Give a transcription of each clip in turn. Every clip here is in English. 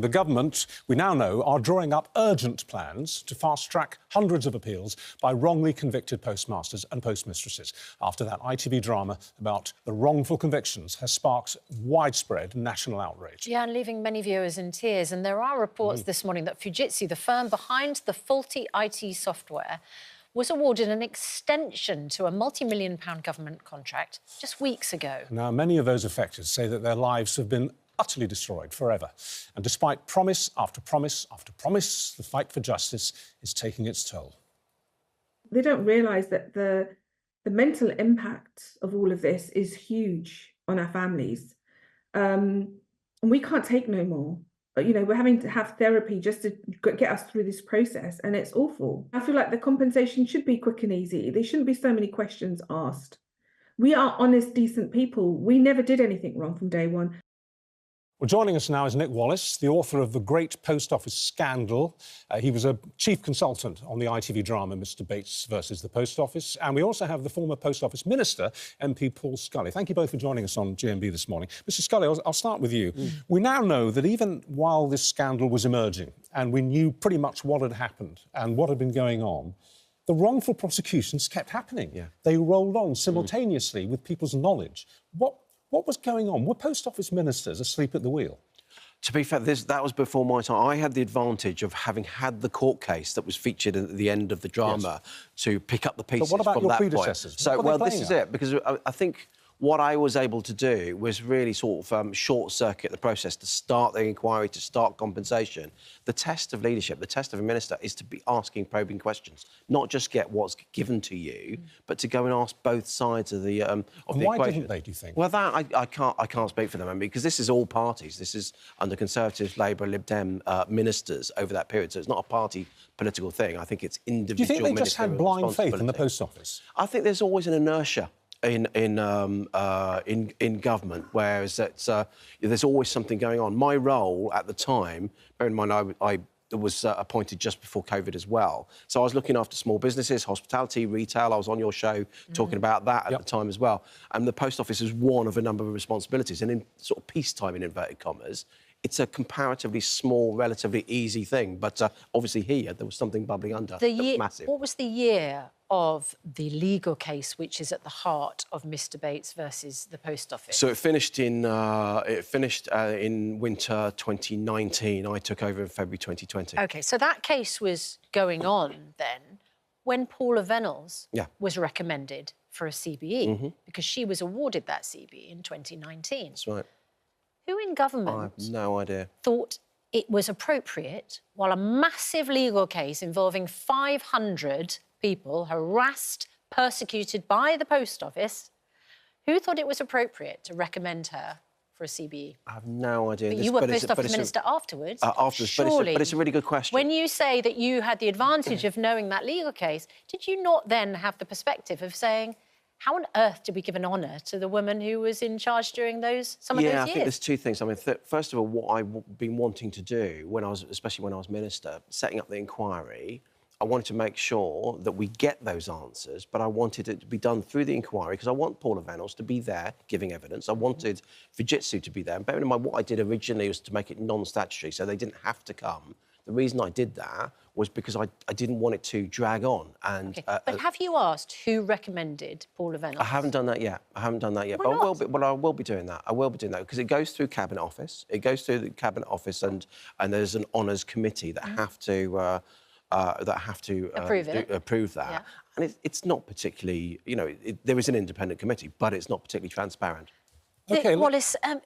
the government, we now know, are drawing up urgent plans to fast-track hundreds of appeals by wrongly convicted postmasters and postmistresses after that ITV drama about the wrongful convictions has sparked widespread national outrage. Yeah, and leaving many viewers in tears. And there are reports this morning that Fujitsu, the firm behind the faulty IT software, was awarded an extension to a multi-million-pound government contract just weeks ago. Now, many of those affected say that their lives have been utterly destroyed forever. And despite promise after promise after promise, the fight for justice is taking its toll. They don't realise that the mental impact of all of this is huge on our families. And we can't take no more. You know, we're having to have therapy just to get us through this process, and it's awful. I feel like the compensation should be quick and easy. There shouldn't be so many questions asked. We are honest, decent people. We never did anything wrong from day one. Well, joining us now is Nick Wallis, the author of The Great Post Office Scandal. He was a chief consultant on the ITV drama Mr Bates versus the Post Office. And we also have the former Post Office Minister, MP Paul Scully. Thank you both for joining us on GMB this morning. Mr Scully, I'll start with you. We now know that even while this scandal was emerging and we knew pretty much what had happened and what had been going on, the wrongful prosecutions kept happening. Yeah. They rolled on simultaneously with people's knowledge. What was going on? Were Post Office ministers asleep at the wheel? To be fair, that was before my time. I had the advantage of having had the court case that was featured at the end of the drama to pick up the pieces from that point. But what about your predecessors? So, well, this is it, because I think what I was able to do was really sort of short-circuit the process to start the inquiry, to start compensation. The test of leadership, the test of a minister, is to be asking probing questions, not just get what's given to you, but to go and ask both sides of the equation. Why didn't they, do you think? Well, that I can't speak for them, I mean, because this is all parties. This is under Conservative, Labour, Lib Dem ministers over that period, so it's not a party political thing. I think it's individual. Do you think they just had blind faith in the Post Office? I think there's always an inertia in government, whereas there's always something going on. My role at the time, bear in mind I was appointed just before COVID as well, so I was looking after small businesses, hospitality, retail. I was on your show talking about that at the time as well. And the Post Office is one of a number of responsibilities, and in sort of peacetime, in inverted commas, it's a comparatively small, relatively easy thing. But obviously here, there was something bubbling under that was massive. What was the year of the legal case which is at the heart of Mr Bates versus the Post Office? So it finished in winter 2019. I took over in February 2020. OK, so that case was going on then when Paula Vennells was recommended for a CBE, because she was awarded that CBE in 2019. That's right. Who in government I have no idea. thought it was appropriate, while a massive legal case involving 500 people harassed, persecuted by the Post Office, who thought it was appropriate to recommend her for a CBE? I have no idea. But you were Post Office Minister afterwards. Surely, but it's a really good question. When you say that you had the advantage of knowing that legal case, did you not then have the perspective of saying, how on earth did we give an honour to the woman who was in charge during some of those years? Yeah, I think there's two things. I mean, first of all, what I've been wanting to do, especially when I was Minister, setting up the inquiry, I wanted to make sure that we get those answers, but I wanted it to be done through the inquiry because I want Paula Vennells to be there giving evidence. I wanted Fujitsu to be there. And bearing in mind, what I did originally was to make it non-statutory, so they didn't have to come. The reason I did that was because I didn't want it to drag on. And but have you asked who recommended Paula Vennells? I haven't done that yet. I haven't done that yet. Why not? But I will be doing that. I will be doing that because it goes through Cabinet Office. It goes through the Cabinet Office, and there's an honours committee that have to approve that. Yeah. And it's not particularly, you know, there is an independent committee, but it's not particularly transparent. OK, Wallis, I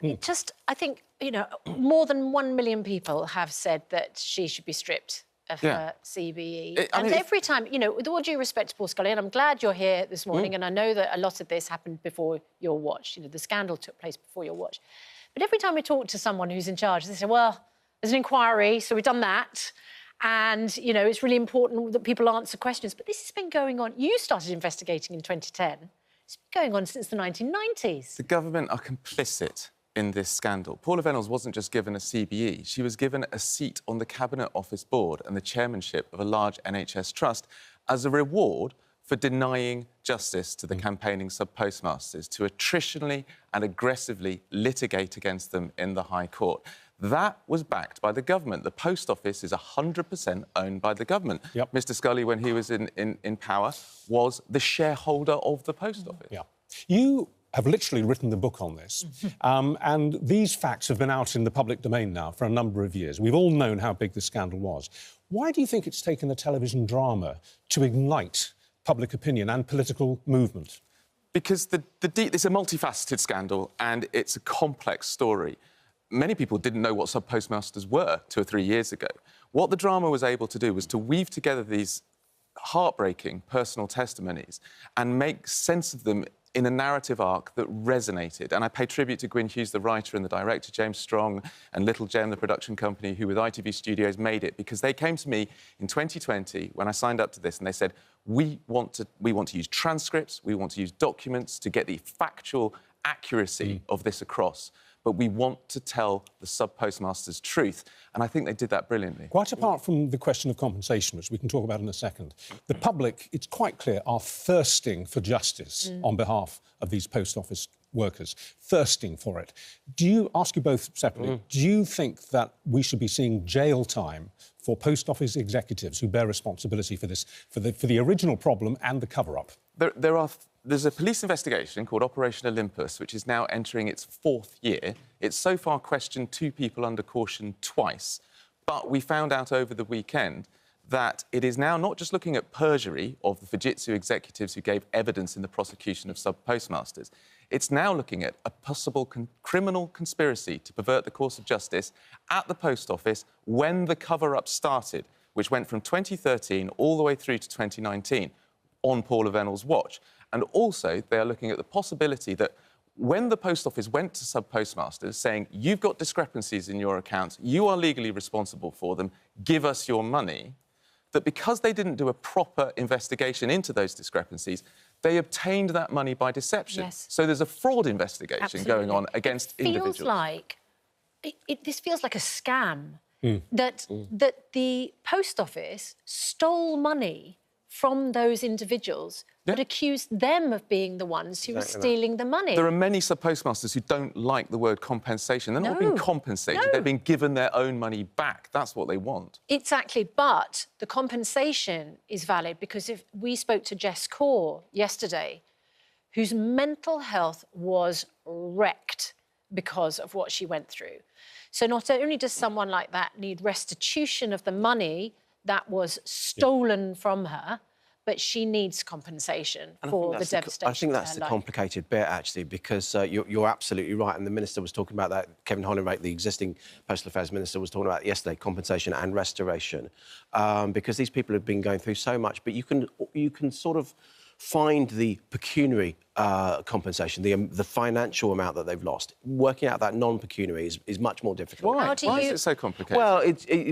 think, you know, more than 1 million people have said that she should be stripped of her CBE. Every time, you know, with all due respect to Paul Scully, and I'm glad you're here this morning, and I know that a lot of this happened before your watch, you know, the scandal took place before your watch. But every time we talk to someone who's in charge, they say, well, there's an inquiry, so we've done that. And, you know, it's really important that people answer questions. But this has been going on. You started investigating in 2010. It's been going on since the 1990s. The government are complicit in this scandal. Paula Vennells wasn't just given a CBE, she was given a seat on the Cabinet Office board and the chairmanship of a large NHS trust as a reward for denying justice to the campaigning sub-postmasters, to attritionally and aggressively litigate against them in the High Court. That was backed by the government. The post office is 100% owned by the government. Yep. Mr. Scully, when he was in power, was the shareholder of the post office. Yeah. You have literally written the book on this, and these facts have been out in the public domain now for a number of years. We've all known how big the scandal was. Why do you think it's taken a television drama to ignite public opinion and political movement? Because it's a multifaceted scandal and it's a complex story. Many people didn't know what sub-postmasters were 2 or 3 years ago. What the drama was able to do was to weave together these heartbreaking personal testimonies and make sense of them in a narrative arc that resonated. And I pay tribute to Gwyn Hughes, the writer, and the director, James Strong, and Little Gem, the production company, who with ITV Studios made it, because they came to me in 2020 when I signed up to this, and they said, we want to use transcripts, we want to use documents to get the factual accuracy of this across, but we want to tell the sub-postmaster's truth. And I think they did that brilliantly. Quite apart from the question of compensation, which we can talk about in a second, the public, it's quite clear, are thirsting for justice on behalf of these post office workers, thirsting for it. Do you, ask you both separately, do you think that we should be seeing jail time for post office executives who bear responsibility for this, for the original problem and the cover-up? There's a police investigation called Operation Olympus, which is now entering its 4th year. It's so far questioned 2 people under caution twice. But we found out over the weekend that it is now not just looking at perjury of the Fujitsu executives who gave evidence in the prosecution of sub-postmasters. It's now looking at a possible criminal conspiracy to pervert the course of justice at the post office when the cover-up started, which went from 2013 all the way through to 2019 on Paula Vennells' watch. And also, they are looking at the possibility that when the post office went to sub-postmasters saying, you've got discrepancies in your accounts, you are legally responsible for them, give us your money, that because they didn't do a proper investigation into those discrepancies, they obtained that money by deception. Yes. So there's a fraud investigation going on against individuals. This feels like a scam, that the post office stole money from those individuals, but accused them of being the ones who were stealing the money. There are many sub-postmasters who don't like the word compensation. They're not being compensated. They're being given their own money back. That's what they want. Exactly, but the compensation is valid because if we spoke to Jess Core yesterday, whose mental health was wrecked because of what she went through. So not only does someone like that need restitution of the money that was stolen from her, but she needs compensation for the devastation. I think that's the complicated bit, actually, because you're absolutely right. And the Minister was talking about that. Kevin Hollinrake, the existing Postal Affairs Minister, was talking about yesterday, compensation and restoration, because these people have been going through so much. But you can sort of find the pecuniary compensation, the financial amount that they've lost. Working out that non-pecuniary is much more difficult. Why? Why is it so complicated? Well,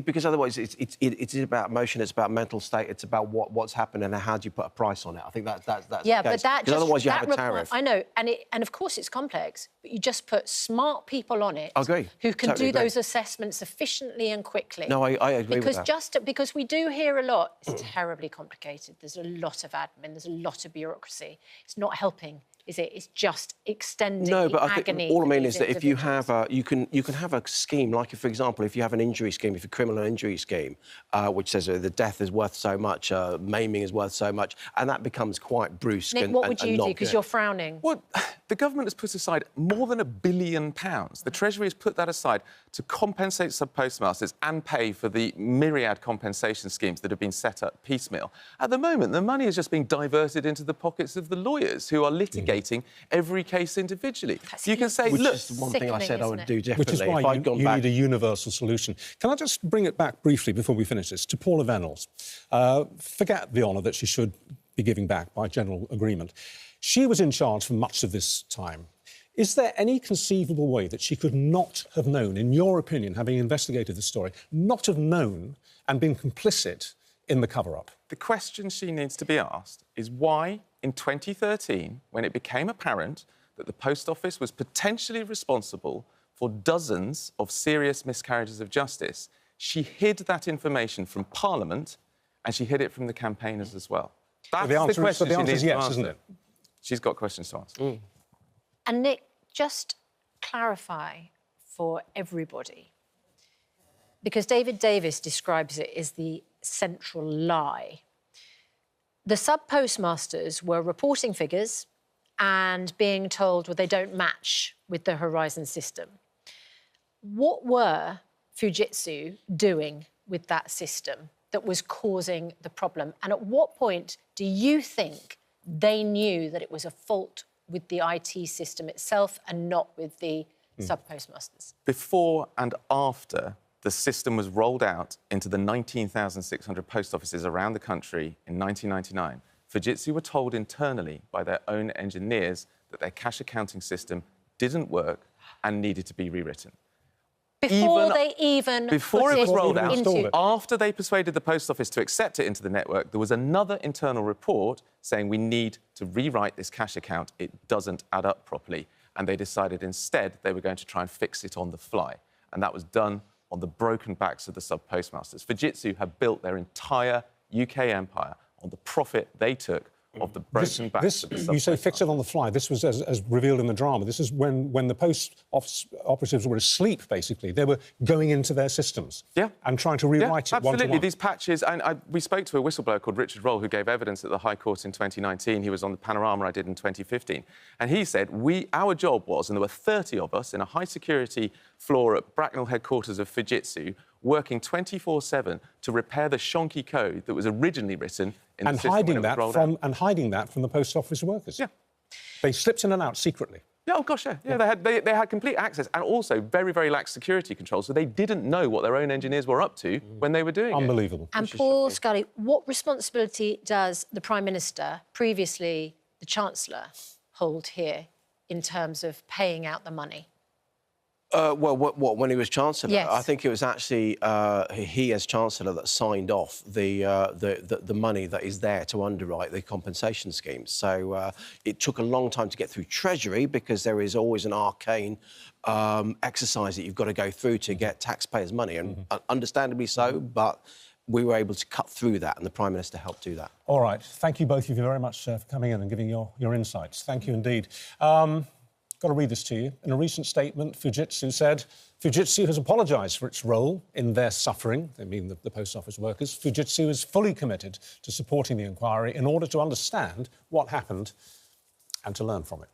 because otherwise it's about emotion, it's about mental state, it's about what's happened and how do you put a price on it. I think that's yeah, the case. But that just, otherwise you have a tariff. I know, and of course it's complex, but you just put smart people on it. I agree. Who can do those assessments efficiently and quickly. No, I agree with that. Because we do hear a lot, it's terribly complicated. There's a lot of admin, there's a lot of bureaucracy. It's not helping, is it? It's just extending the agony. No, but I think all I mean is that if you have you can have a scheme, like, for example, if you have an injury scheme, if a criminal injury scheme, which says the death is worth so much, maiming is worth so much, and that becomes quite brusque. Nick, what would you do? Because you're frowning. Well, the government has put aside more than £1 billion. The Treasury has put that aside to compensate sub-postmasters and pay for the myriad compensation schemes that have been set up piecemeal. At the moment, the money is just being diverted into the pockets of the lawyers who are litigating every case individually. You can say, look... Which is one thing I said I would do differently. Which is why you need a universal solution. Can I just bring it back briefly before we finish this to Paula Vennells? Forget the honour that she should be giving back by general agreement. She was in charge for much of this time. Is there any conceivable way that she could not have known, in your opinion, having investigated the story, not have known and been complicit in the cover-up? The question she needs to be asked is why, in 2013, when it became apparent that the Post Office was potentially responsible for dozens of serious miscarriages of justice, she hid that information from Parliament and she hid it from the campaigners as well. That's the question. The answer is yes, isn't it? She's got questions to answer. And Nick, just clarify for everybody, because David Davis describes it as the central lie. The sub-postmasters were reporting figures and being told, well, they don't match with the Horizon system. What were Fujitsu doing with that system that was causing the problem? And at what point do you think they knew that it was a fault with the IT system itself and not with the sub-postmasters? Before and after the system was rolled out into the 19,600 post offices around the country in 1999, Fujitsu were told internally by their own engineers that their cash accounting system didn't work and needed to be rewritten. Before it was rolled out, after they persuaded the post office to accept it into the network, there was another internal report saying we need to rewrite this cash account. It doesn't add up properly. And they decided instead they were going to try and fix it on the fly. And that was done on the broken backs of the sub-postmasters. Fujitsu had built their entire UK empire on the profit they took of the broken backs of the sub-postmasters. You say fix it on the fly. This was, as revealed in the drama, this is when the post office operatives were asleep, basically. They were going into their systems and trying to rewrite it absolutely. one-to-one. These patches, and we spoke to a whistleblower called Richard Roll who gave evidence at the High Court in 2019. He was on the Panorama I did in 2015. And he said, our job was, and there were 30 of us in a high-security floor at Bracknell headquarters of Fujitsu, working 24/7 to repair the shonky code that was originally written in the system when it was rolled out. And hiding that from the post office workers. Yeah. They slipped in and out secretly. Yeah, oh gosh, yeah. They had complete access and also very, very lax security control, so they didn't know what their own engineers were up to when they were doing it. Unbelievable. And Paul Scully, what responsibility does the Prime Minister, previously the Chancellor, hold here in terms of paying out the money? When he was Chancellor? Yes. I think it was actually he, as Chancellor, that signed off the money that is there to underwrite the compensation schemes. So it took a long time to get through Treasury because there is always an arcane exercise that you've got to go through to get taxpayers' money, and understandably so, but we were able to cut through that, and the Prime Minister helped do that. All right. Thank you, both of you, very much for coming in and giving your insights. Thank you indeed. Got to read this to you. In a recent statement, Fujitsu said, Fujitsu has apologised for its role in their suffering. They mean the post office workers. Fujitsu is fully committed to supporting the inquiry in order to understand what happened and to learn from it.